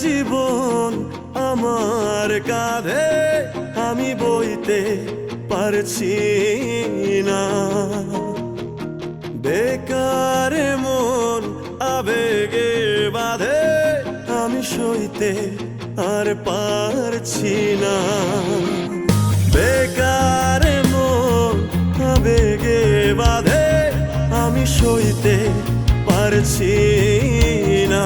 জীবন আমার কাঁধে আমি বইতে পারছি না। বেকার মন আবেগে বাঁধে আমি সইতে আর পারছি না। বেকার মন আবেগে বাঁধে আমি সইতে পারছি না।